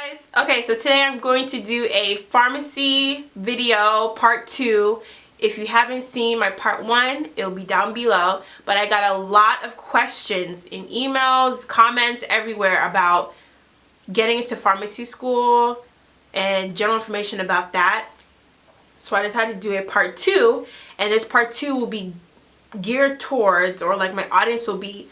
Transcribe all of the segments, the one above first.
Guys, okay, so today I'm going to do a pharmacy video part 2. If you haven't seen my part 1, it'll be down below, but I got a lot of questions in emails, comments everywhere about getting into pharmacy school and general information about that. So I decided to do a part 2, and this part 2 will be geared towards, or like my audience will be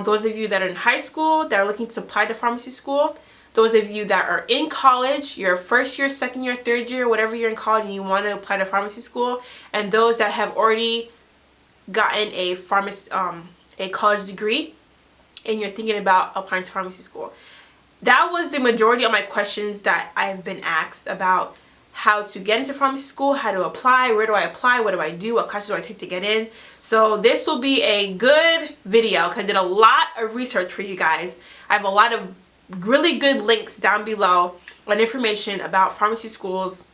those of you that are in high school that are looking to apply to pharmacy school, those of you that are in college, your first year, second year, third year, whatever you're in college and you want to apply to pharmacy school, and those that have already gotten a college degree and you're thinking about applying to pharmacy school. That was the majority of my questions that I've been asked about how to get into pharmacy school, how to apply, where do I apply, what do I do, what classes do I take to get in. So this will be a good video because I did a lot of research for you guys. I have a lot of really good links down below on information about pharmacy schools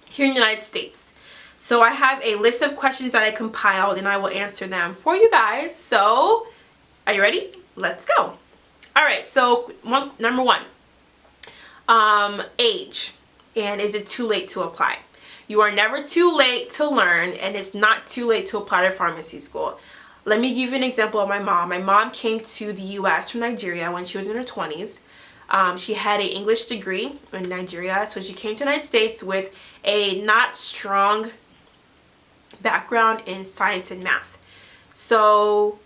here in the United States. So I have a list of questions that I compiled and I will answer them for you guys. So are you ready? Let's go. Alright, so number one, age. And is it too late to apply? You are never too late to learn, and it's not too late to apply to pharmacy school. Let me give you an example of my mom. My mom came to the U.S. from Nigeria when she was in her 20s. She had an English degree in Nigeria, so she came to the United States with a not strong background in science and math. So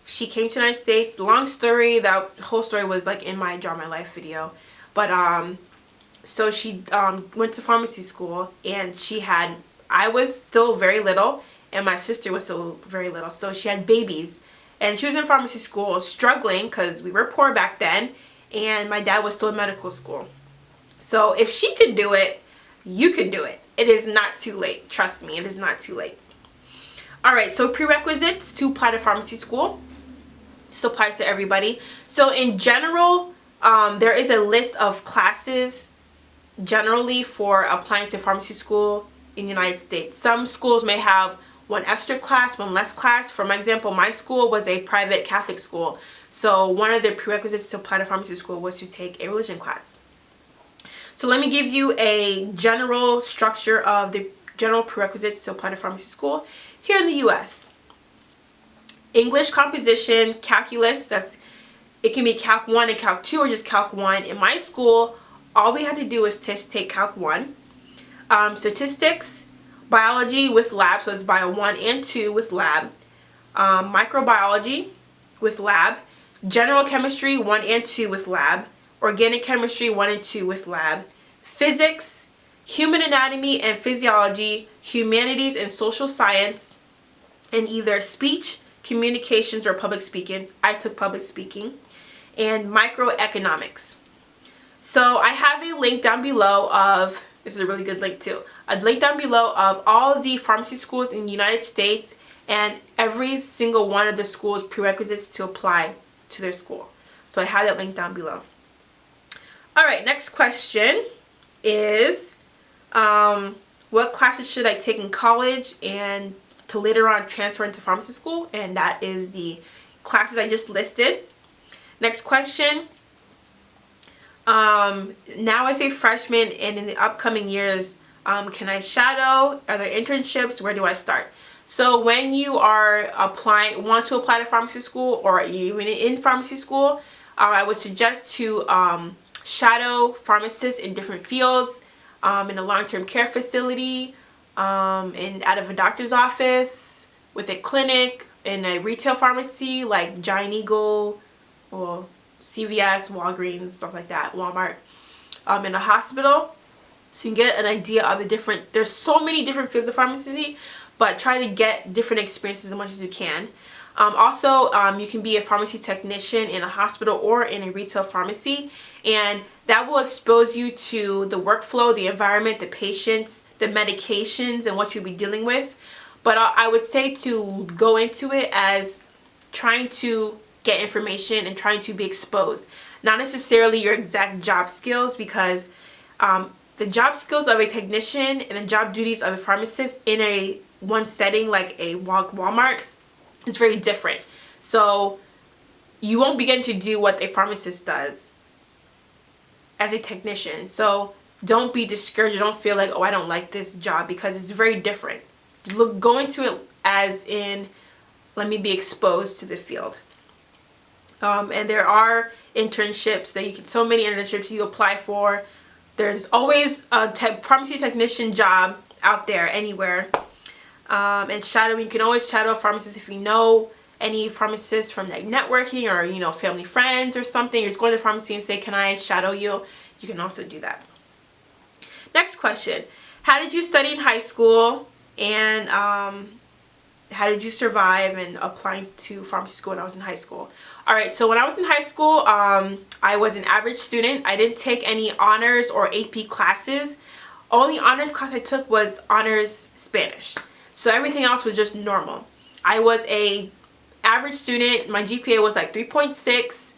she came to the United States. Long story, that whole story was like in my Draw My Life video. But so she went to pharmacy school, and I was still very little and my sister was still very little, so she had babies, and she was in pharmacy school struggling because we were poor back then, and my dad was still in medical school. So if she could do it, you can do it. It is not too late. Trust me, it is not too late. Alright, so prerequisites to apply to pharmacy school. This applies to everybody. So in general, there is a list of classes generally for applying to pharmacy school in the United States. Some schools may have one extra class, one less class. For my example, my school was a private Catholic school, so one of the prerequisites to apply to pharmacy school was to take a religion class. So let me give you a general structure of the general prerequisites to apply to pharmacy school here in the US. English composition, calculus, it can be Calc 1 and Calc 2 or just Calc 1. In my school, all we had to do was take Calc 1. Statistics, biology with lab, so it's bio 1 and 2 with lab. Microbiology with lab. General chemistry 1 and 2 with lab. Organic chemistry 1 and 2 with lab. Physics, human anatomy and physiology, humanities and social science, and either speech, communications, or public speaking. I took public speaking. And microeconomics. So I have a link down below of, this is a really good link too, a link down below of all the pharmacy schools in the United States and every single one of the schools' prerequisites to apply to their school. So I have that link down below. Alright, next question is, what classes should I take in college and to later on transfer into pharmacy school? And that is the classes I just listed. Next question. Now as a freshman and in the upcoming years, can I shadow? Are there internships? Where do I start? So when you are want to apply to pharmacy school, or even in pharmacy school, I would suggest to shadow pharmacists in different fields, in a long-term care facility, and out of a doctor's office, with a clinic, in a retail pharmacy like Giant Eagle or CVS, Walgreens, stuff like that, Walmart, in a hospital, so you can get an idea of the different, there's so many different fields of pharmacy, but try to get different experiences as much as you can. Also, you can be a pharmacy technician in a hospital or in a retail pharmacy, and that will expose you to the workflow, the environment, the patients, the medications, and what you'll be dealing with. But I would say to go into it as trying to get information and trying to be exposed, not necessarily your exact job skills, because the job skills of a technician and the job duties of a pharmacist in one setting like a Walmart is very different. So you won't begin to do what a pharmacist does as a technician. So don't be discouraged. Don't feel like, oh, I don't like this job, because it's very different. Go into it as in, let me be exposed to the field. And there are internships that you can, so many internships you apply for. There's always a pharmacy technician job out there anywhere. And shadowing, you can always shadow a pharmacist if you know any pharmacists from like networking, or, you know, family friends or something. You're just going to the pharmacy and say, can I shadow you? You can also do that. Next question. How did you study in high school, and how did you survive in applying to pharmacy school when I was in high school? Alright, so when I was in high school, I was an average student. I didn't take any honors or AP classes. Only honors class I took was honors Spanish. So everything else was just normal. I was a average student. My GPA was like 3.6.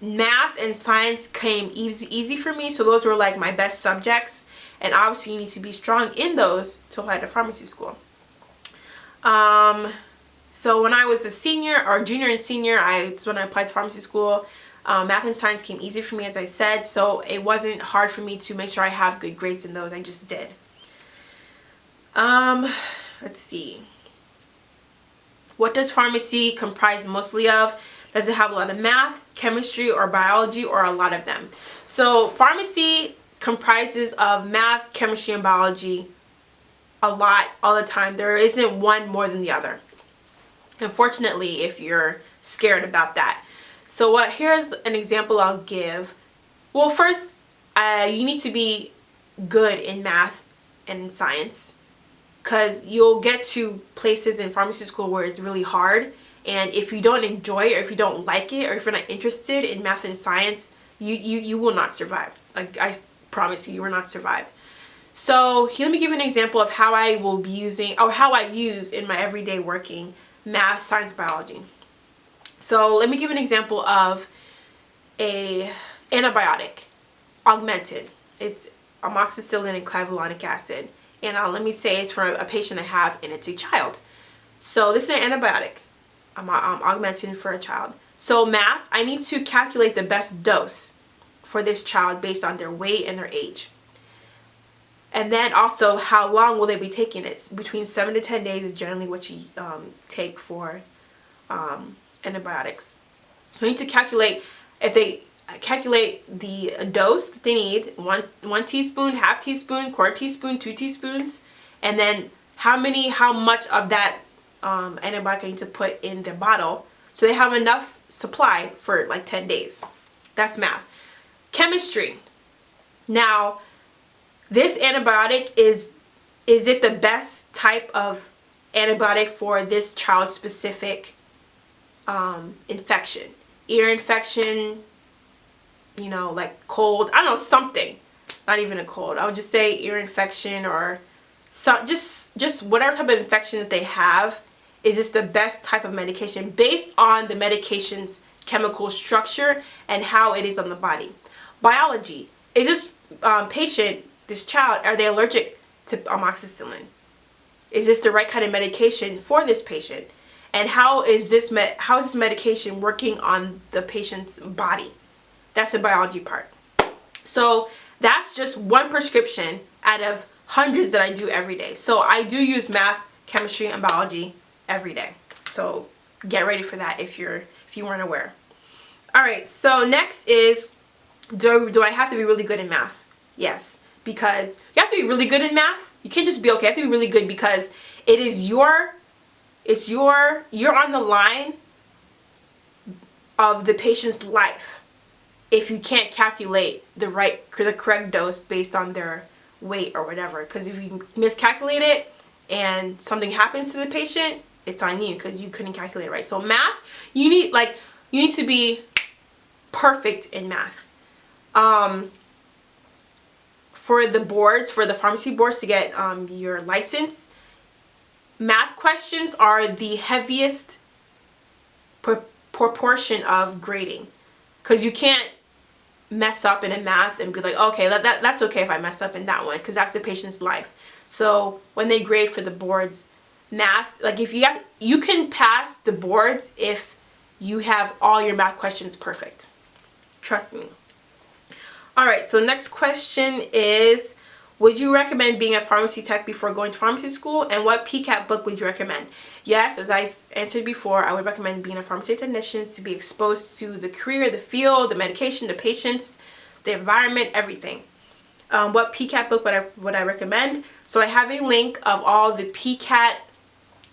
Math and science came easy for me, so those were like my best subjects. And obviously you need to be strong in those to apply to pharmacy school. So when I was a senior, or junior and senior, that's when I applied to pharmacy school. Math and science came easy for me, as I said, so it wasn't hard for me to make sure I have good grades in those. I just did. Let's see. What does pharmacy comprise mostly of? Does it have a lot of math, chemistry, or biology, or a lot of them? So pharmacy comprises of math, chemistry, and biology a lot, all the time. There isn't one more than the other, unfortunately, if you're scared about that. So here's an example I'll give. Well, first, you need to be good in math and in science, because you'll get to places in pharmacy school where it's really hard, and if you don't enjoy it, or if you don't like it, or if you're not interested in math and science, you will not survive. Like, I promise you, you will not survive. So let me give you an example of how I will be using, or how I use in my everyday working, math, science, biology. So let me give an example of a antibiotic, Augmentin. It's amoxicillin and clavulanic acid. And let me say it's for a patient I have, and it's a child. So this is an antibiotic, Augmentin for a child. So math, I need to calculate the best dose for this child based on their weight and their age. And then also, how long will they be taking it? Between 7 to 10 days is generally what you take for antibiotics. You need to calculate, if they calculate the dose that they need, one teaspoon, half teaspoon, quarter teaspoon, 2 teaspoons, and then how much of that antibiotic I need to put in their bottle, so they have enough supply for like 10 days. That's math. Chemistry. Now, this antibiotic, is it the best type of antibiotic for this child specific infection? Ear infection, you know, like cold, I don't know, something. Not even a cold. I would just say ear infection, or just whatever type of infection that they have. Is this the best type of medication based on the medication's chemical structure and how it is on the body? Biology. Is this patient, this child, are they allergic to amoxicillin? Is this the right kind of medication for this patient? And how is this medication working on the patient's body? That's the biology part. So that's just one prescription out of hundreds that I do every day. So I do use math, chemistry, and biology every day. So get ready for that if you weren't aware. Alright, so next is, do I have to be really good in math? Yes, because you have to be really good in math. You can't just be okay. You have to be really good, because you're on the line of the patient's life if you can't calculate the correct dose based on their weight or whatever. Because if you miscalculate it and something happens to the patient, it's on you because you couldn't calculate it right. So math, you need to be perfect in math. For the boards, for the pharmacy boards to get your license, math questions are the heaviest proportion of grading, because you can't mess up in a math and be like, okay, that's okay if I messed up in that one, because that's the patient's life. So when they grade for the boards, math, like if you can pass the boards if you have all your math questions perfect. Trust me. All right, so next question is, would you recommend being a pharmacy tech before going to pharmacy school? And what PCAT book would you recommend? Yes, as I answered before, I would recommend being a pharmacy technician to be exposed to the career, the field, the medication, the patients, the environment, everything. What PCAT book would I recommend? So I have a link of all the PCAT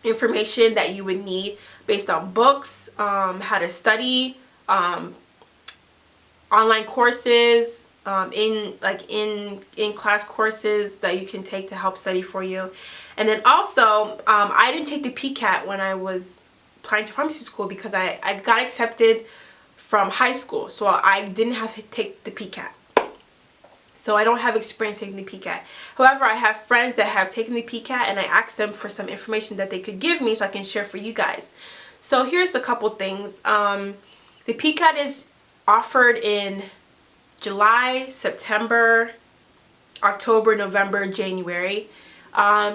information that you would need based on books, how to study, online courses, in class courses that you can take to help study for you. And then also, I didn't take the PCAT when I was applying to pharmacy school because I got accepted from high school, so I didn't have to take the PCAT. So I don't have experience taking the PCAT. However, I have friends that have taken the PCAT, and I asked them for some information that they could give me so I can share for you guys. So here's a couple things. The PCAT is offered in July, September, October, November, January.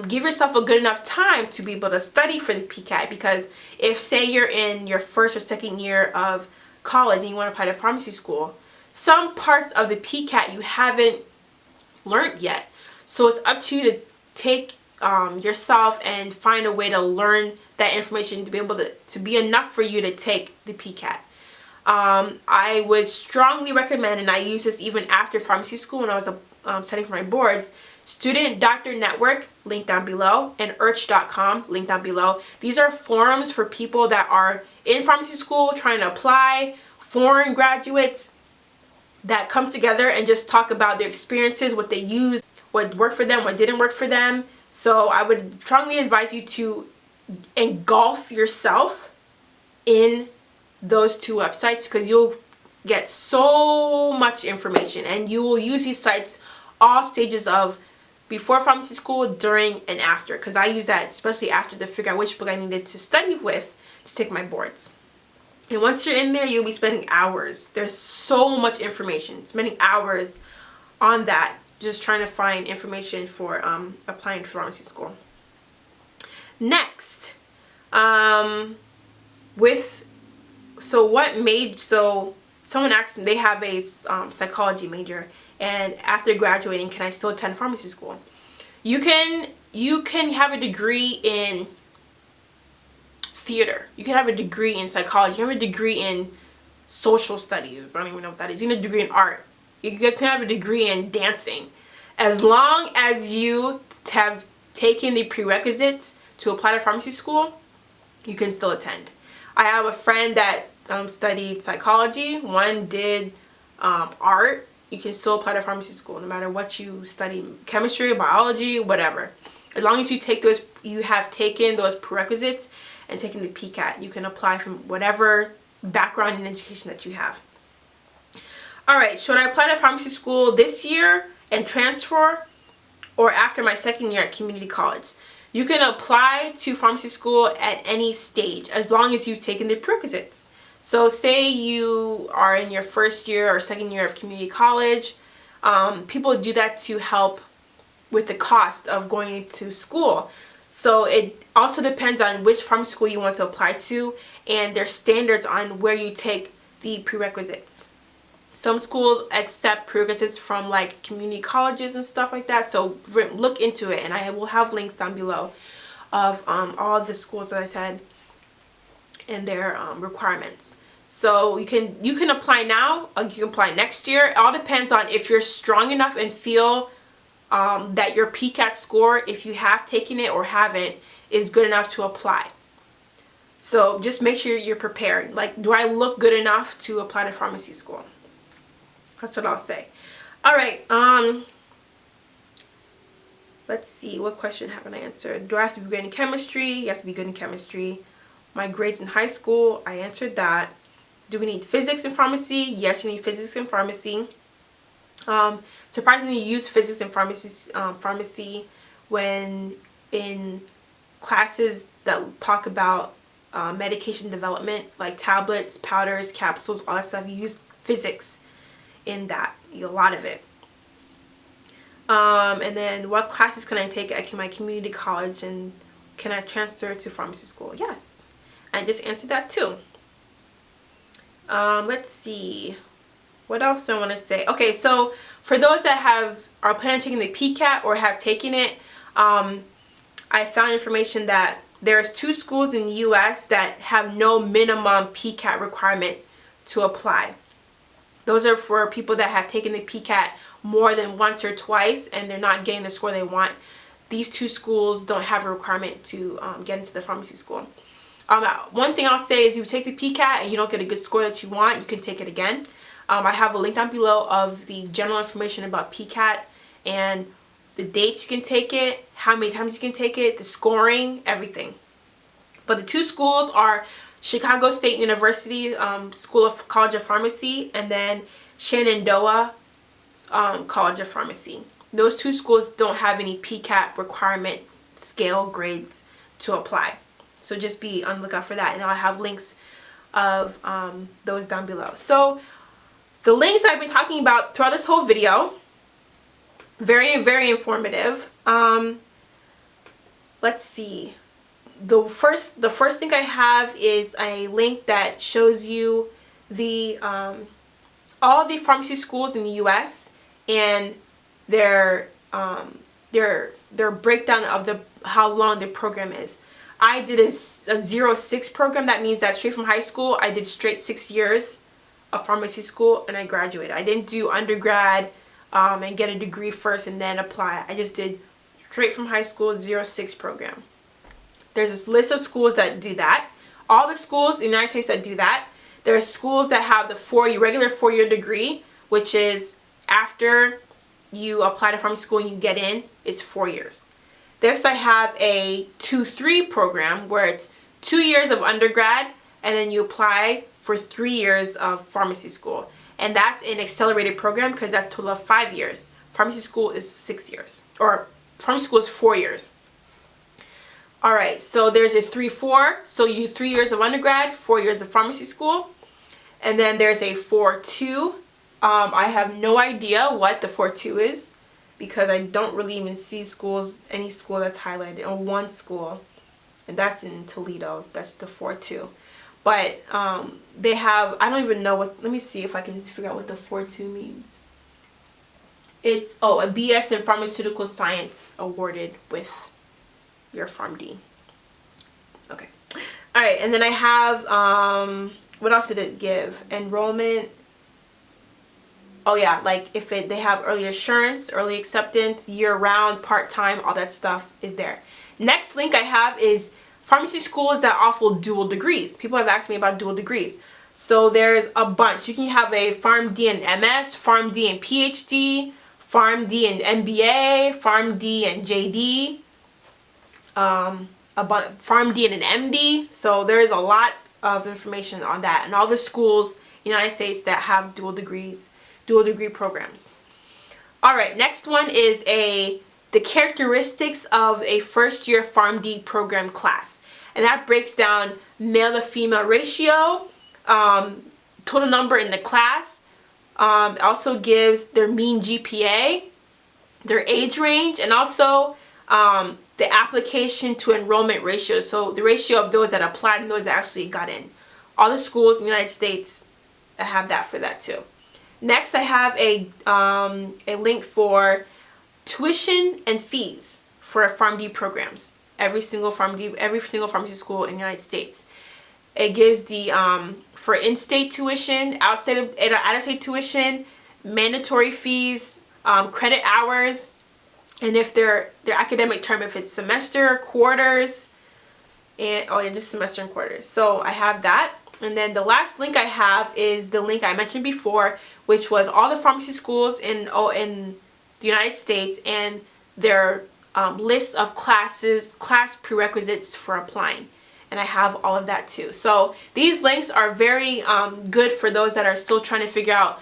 Give yourself a good enough time to be able to study for the PCAT, because if, say, you're in your first or second year of college and you want to apply to pharmacy school, some parts of the PCAT you haven't learned yet. So it's up to you to take yourself and find a way to learn that information to be able to be enough for you to take the PCAT. I would strongly recommend, and I use this even after pharmacy school when I was studying for my boards, Student Doctor Network, link down below, and urch.com, link down below. These are forums for people that are in pharmacy school trying to apply, foreign graduates that come together and just talk about their experiences, what they used, what worked for them, what didn't work for them. So I would strongly advise you to engulf yourself in those two websites, because you'll get so much information, and you will use these sites all stages of before pharmacy school, during, and after, because I use that especially after to figure out which book I needed to study with to take my boards. And once you're in there, you'll be spending hours. There's so much information, spending hours on that, just trying to find information for applying for pharmacy school. Next, someone asked me, they have a psychology major, and after graduating, can I still attend pharmacy school? You can have a degree in theater. You can have a degree in psychology. You can have a degree in social studies. I don't even know what that is. You can have a degree in art. You can have a degree in dancing. As long as you have taken the prerequisites to apply to pharmacy school, you can still attend. I have a friend that studied psychology. One did art. You can still apply to pharmacy school no matter what you study, chemistry, biology, whatever. As long as you have taken those prerequisites and taken the PCAT, you can apply from whatever background and education that you have. All right, should I apply to pharmacy school this year and transfer, or after my second year at community college? You can apply to pharmacy school at any stage as long as you've taken the prerequisites. So say you are in your first year or second year of community college. People do that to help with the cost of going to school. So it also depends on which pharmacy school you want to apply to and their standards on where you take the prerequisites. Some schools accept prerequisites from like community colleges and stuff like that. So look into it, and I will have links down below of all of the schools that I said and their requirements. So you can apply now, or you can apply next year. It all depends on if you're strong enough and feel that your PCAT score, if you have taken it or haven't, is good enough to apply. So just make sure you're prepared. Like, do I look good enough to apply to pharmacy school? That's what I'll say. All right. Let's see. What question haven't I answered? Do I have to be good in chemistry? You have to be good in chemistry. My grades in high school, I answered that. Do we need physics in pharmacy? Yes, you need physics in pharmacy. Surprisingly, you use physics in pharmacy when in classes that talk about medication development, like tablets, powders, capsules, all that stuff. You use physics in that, a lot of it. And then what classes can I take at my community college, and can I transfer to pharmacy school? Yes, I just answered that too. Let's see. What else do I want to say? Okay, so for those that are planning on taking the PCAT or have taken it, I found information that there's 2 schools in the U.S. that have no minimum PCAT requirement to apply. Those are for people that have taken the PCAT more than once or twice and they're not getting the score they want. These 2 schools don't have a requirement to get into the pharmacy school. One thing I'll say is if you take the PCAT and you don't get a good score that you want, you can take it again. I have a link down below of the general information about PCAT and the dates you can take it, how many times you can take it, the scoring, everything. But the 2 schools are Chicago State University School of College of Pharmacy and then Shenandoah College of Pharmacy. Those 2 schools don't have any PCAT requirement scale grades to apply. So just be on the lookout for that, and I'll have links of those down below. So the links I've been talking about throughout this whole video, very, very informative. Let's see. The first thing I have is a link that shows you the all the pharmacy schools in the U.S. and their breakdown of how long the program is. I did a 0-6 program. That means that straight from high school, I did straight 6 years of pharmacy school and I graduated. I didn't do undergrad and get a degree first and then apply. I just did straight from high school 0-6 program. There's this list of schools that do that. All the schools in the United States that do that. There are schools that have the regular 4-year degree, which is after you apply to pharmacy school and you get in, it's 4 years. Next, I have a 2-3 program where it's 2 years of undergrad and then you apply for 3 years of pharmacy school. And that's an accelerated program because that's a total of 5 years. Pharmacy school is 6 years, or pharmacy school is 4 years. Alright, so there's a 3-4, so you do 3 years of undergrad, 4 years of pharmacy school. And then there's a 4-2. I have no idea what the 4-2 is because I don't really even see any school that's highlighted, or one school, and that's in Toledo. That's the 4-2. But they have, I don't even know what, let me see if I can figure out what the 4-2 means. It's, a BS in Pharmaceutical Science awarded with your PharmD. Okay. Alright, and then I have, what else did it give? Enrollment. Oh yeah, like if they have early assurance, early acceptance, year-round, part-time, all that stuff is there. Next link I have is pharmacy schools that offer dual degrees. People have asked me about dual degrees. So there's a bunch. You can have a PharmD and MS, PharmD and PhD, PharmD and MBA, PharmD and JD, PharmD and an MD. So there's a lot of information on that. And all the schools in the United States that have dual degree programs. Alright, next one is the characteristics of a first-year PharmD program class. And that breaks down male to female ratio, total number in the class. It also gives their mean GPA, their age range, and also the application to enrollment ratio. So the ratio of those that applied and those that actually got in. All the schools in the United States have that for that too. Next, I have a link for tuition and fees for PharmD programs. Every single pharmacy school in the United States. It gives the for in-state tuition, out-of-state tuition, mandatory fees, credit hours, and if their academic term, if it's semester, quarters, and just semester and quarters. So I have that. And then the last link I have is the link I mentioned before, which was all the pharmacy schools in the United States and their list of class prerequisites for applying. And I have all of that too. So these links are very good for those that are still trying to figure out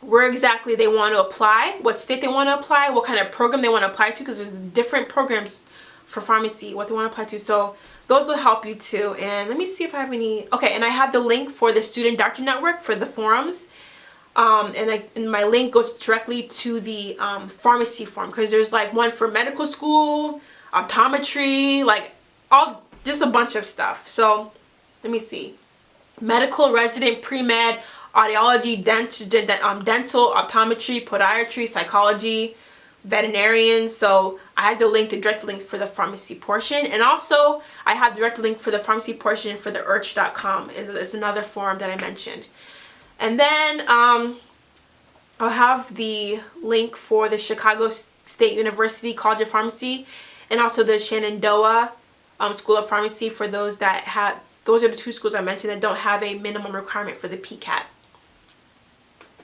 where exactly they want to apply, what state they want to apply, what kind of program they want to apply to, because there's different programs for pharmacy, what they want to apply to. So those will help you too. And let me see if I have any. Okay, and I have the link for the Student Doctor Network for the forums. And my link goes directly to the pharmacy forum, because there's like one for medical school, optometry, like just a bunch of stuff. So let me see. Medical, resident, pre-med, audiology, dental, optometry, podiatry, psychology, veterinarian. So I have the link, the direct link for the pharmacy portion, and also I have the direct link for the pharmacy portion for the urch.com. It's another forum that I mentioned. And then I'll have the link for the Chicago State University College of Pharmacy, and also the Shenandoah School of Pharmacy for those that have, those are the two schools I mentioned that don't have a minimum requirement for the PCAT.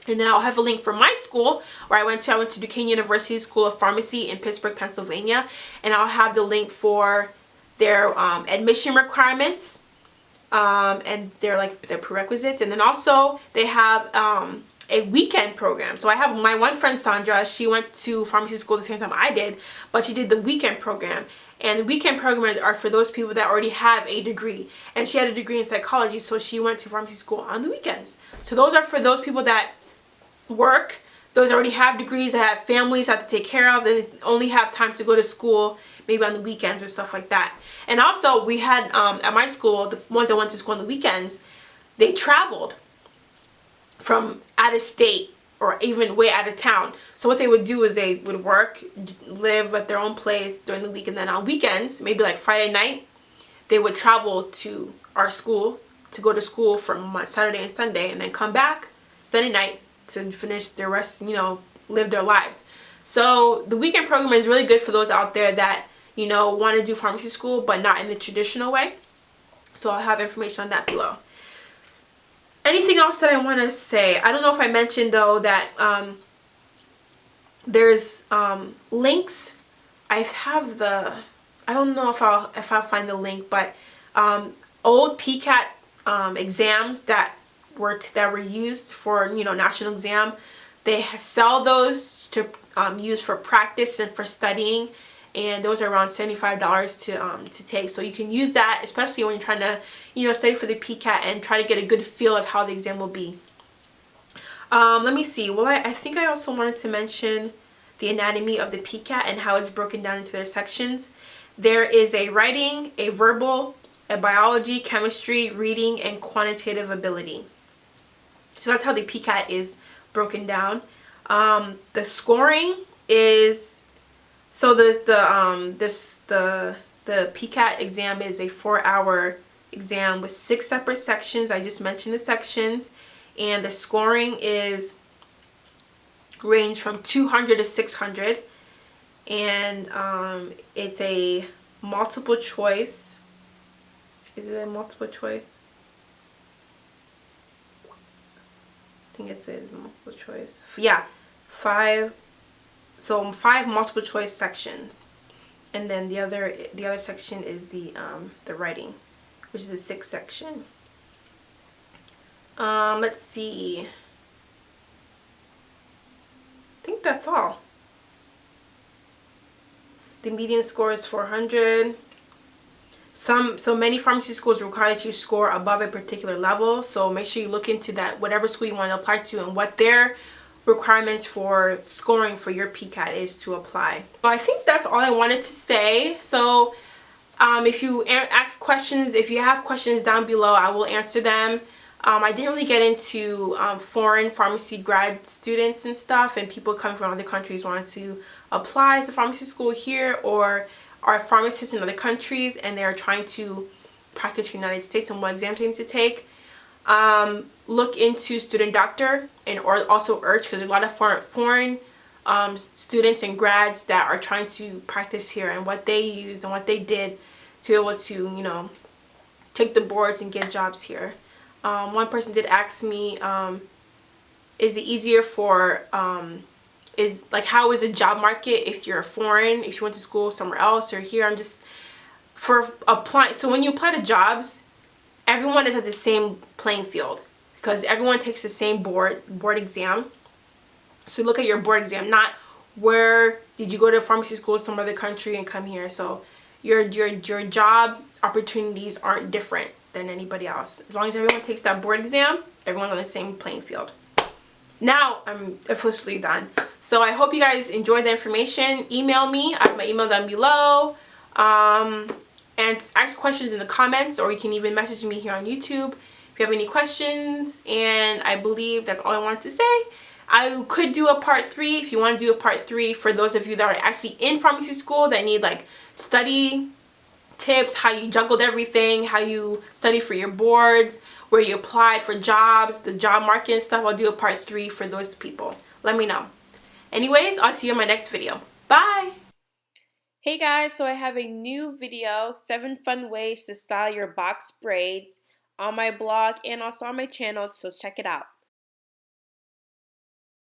And then I'll have a link for my school where I went to Duquesne University School of Pharmacy in Pittsburgh, Pennsylvania. And I'll have the link for their admission requirements and their prerequisites. And then also they have a weekend program. So I have my one friend, Sandra. She went to pharmacy school the same time I did, but she did the weekend program. And the weekend programs are for those people that already have a degree. And she had a degree in psychology, so she went to pharmacy school on the weekends. So those are for those people that work, those already have degrees, that have families that have to take care of, and only have time to go to school maybe on the weekends or stuff like that. And also we had at my school, the ones that went to school on the weekends, they traveled from out of state or even way out of town. So what they would do is they would work, live at their own place during the week, and then on weekends, maybe like Friday night, they would travel to our school to go to school from Saturday and Sunday, and then come back Sunday night to finish their rest, live their lives. So the weekend program is really good for those out there that, want to do pharmacy school but not in the traditional way. So I'll have information on that below. Anything else that I want to say? I don't know if I mentioned though that there's links. I don't know if I'll find the link, but old PCAT exams that were used for national exam, they sell those to use for practice and for studying, and those are around $75 to take. So you can use that, especially when you're trying to study for the PCAT and try to get a good feel of how the exam will be. Let me see. Well, I think I also wanted to mention the anatomy of the PCAT and how it's broken down into their sections. There is a writing, a verbal, a biology, chemistry, reading, and quantitative ability. So that's how the PCAT is broken down. The scoring is, so the PCAT exam is a 4-hour exam with 6 separate sections. I just mentioned the sections, and the scoring is range from 200 to 600, and it's a multiple choice. Is it a multiple choice? I think it says multiple choice. Yeah, 5 multiple choice sections, and then the other section is the writing, which is a 6 section. Let's see. I think that's all. The median score is 400. So many pharmacy schools require you to score above a particular level, so make sure you look into that, whatever school you want to apply to, and what their requirements for scoring for your PCAT is to apply. So I think that's all I wanted to say. So if you ask questions, if you have questions down below, I will answer them. I didn't really get into foreign pharmacy grad students and stuff, and people coming from other countries wanting to apply to pharmacy school here, or are pharmacists in other countries and they're trying to practice in the United States and what exams they need to take. Look into student doctor or also urge, because there's a lot of foreign students and grads that are trying to practice here, and what they used and what they did to be able to take the boards and get jobs here. One person did ask me, is it easier for how is the job market if you're foreign, if you went to school somewhere else or here? I'm just for applying. So when you apply to jobs, everyone is at the same playing field because everyone takes the same board exam. So look at your board exam, not where did you go to pharmacy school some other country and come here. So your job opportunities aren't different than anybody else. As long as everyone takes that board exam, everyone's on the same playing field. Now I'm officially done. So I hope you guys enjoyed the information. Email me. I have my email down below. And ask questions in the comments, or you can even message me here on YouTube. if you have any questions, and I believe that's all I wanted to say. I could do a part 3 if you want to do a part 3 for those of you that are actually in pharmacy school that need like study tips, how you juggled everything, how you study for your boards, where you applied for jobs, the job market and stuff. I'll do a part 3 for those people. Let me know. Anyways, I'll see you in my next video. Bye! Hey guys, so I have a new video, 7 fun ways to style your box braids, on my blog and also on my channel, so check it out.